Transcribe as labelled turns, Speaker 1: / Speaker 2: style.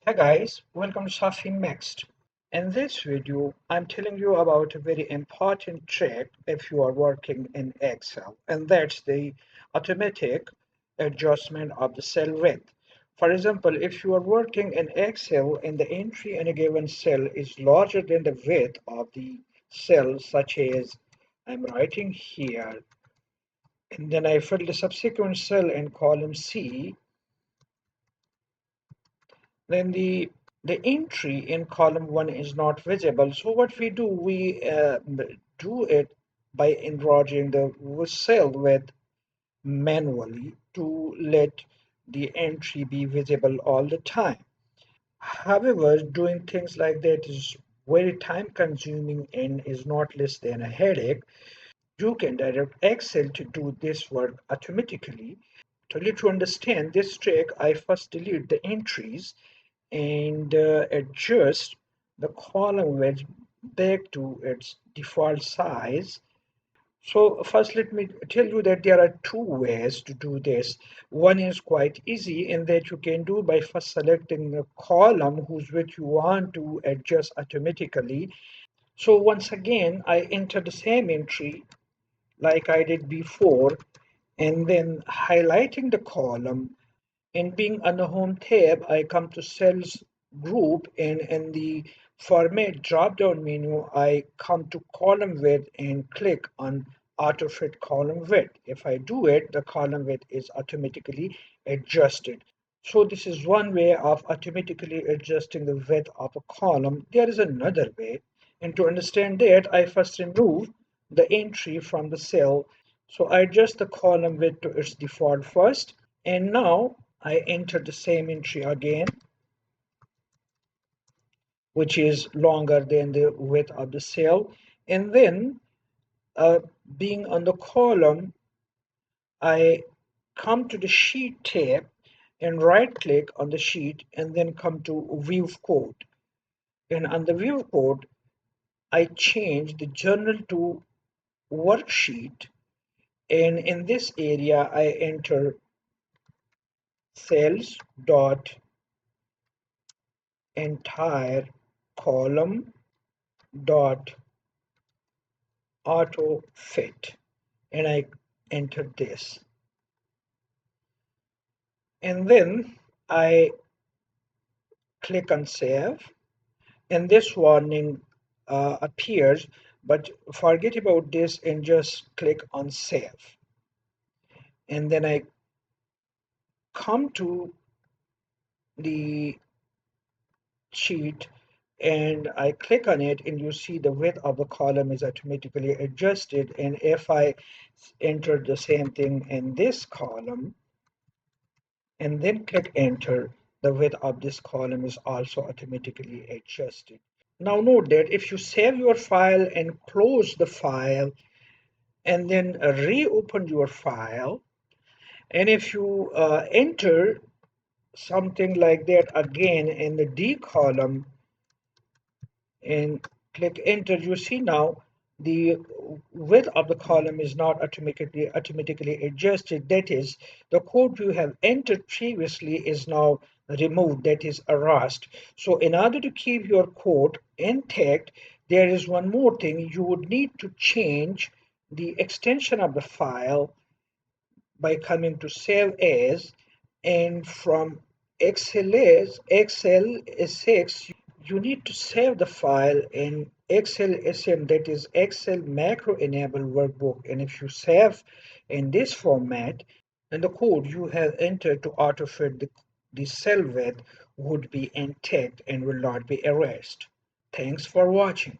Speaker 1: Hey guys, welcome to Safi Next. In this video, I'm telling you about a very important trick if you are working in Excel, and that's the automatic adjustment of the cell width. For example, if you are working in Excel and the entry in a given cell is larger than the width of the cell, such as I'm writing here, and then I fill the subsequent cell in column C, then the entry in column 1 is not visible. So what we do, we do it by enlarging the cell width manually to let the entry be visible all the time. However, doing things like that is very time consuming and is not less than a headache. You can direct Excel to do this work automatically. To let you understand this trick, I first delete the entries and adjust the column wedge back to its default size. So first let me tell you that there are two ways to do this. One is quite easy in that you can do by first selecting the column whose width you want to adjust automatically. So once again, I enter the same entry like I did before and then highlighting the column. And being on the home tab, I come to cells group and in the format drop down menu, I come to column width and click on autofit column width. If I do it, the column width is automatically adjusted. So this is one way of automatically adjusting the width of a column. There is another way. And to understand that, I first remove the entry from the cell. So I adjust the column width to its default first. And now I enter the same entry again, which is longer than the width of the cell. And then uh, being on the column, I come to the sheet tab and right click on the sheet and then come to view code. And on the view code, I change the journal to worksheet. And in this area, I enter cells dot entire column dot auto fit and I enter this and then I click on save and this warning appears, but forget about this and just click on save, and then I come to the sheet and I click on it and you see the width of the column is automatically adjusted. And if I enter the same thing in this column and then click enter, the width of this column is also automatically adjusted. Now note that if you save your file and close the file and then reopen your file, and if you enter something like that again in the D column and click enter, you see now the width of the column is not automatically adjusted. That is, the code you have entered previously is now removed, that is erased. So in order to keep your code intact, there is one more thing. You would need to change the extension of the file by coming to save as, and from XLS6 you need to save the file in XLSM, that is Excel macro enable workbook. And if you save in this format, then the code you have entered to autofit the cell width would be intact and will not be erased. Thanks for watching.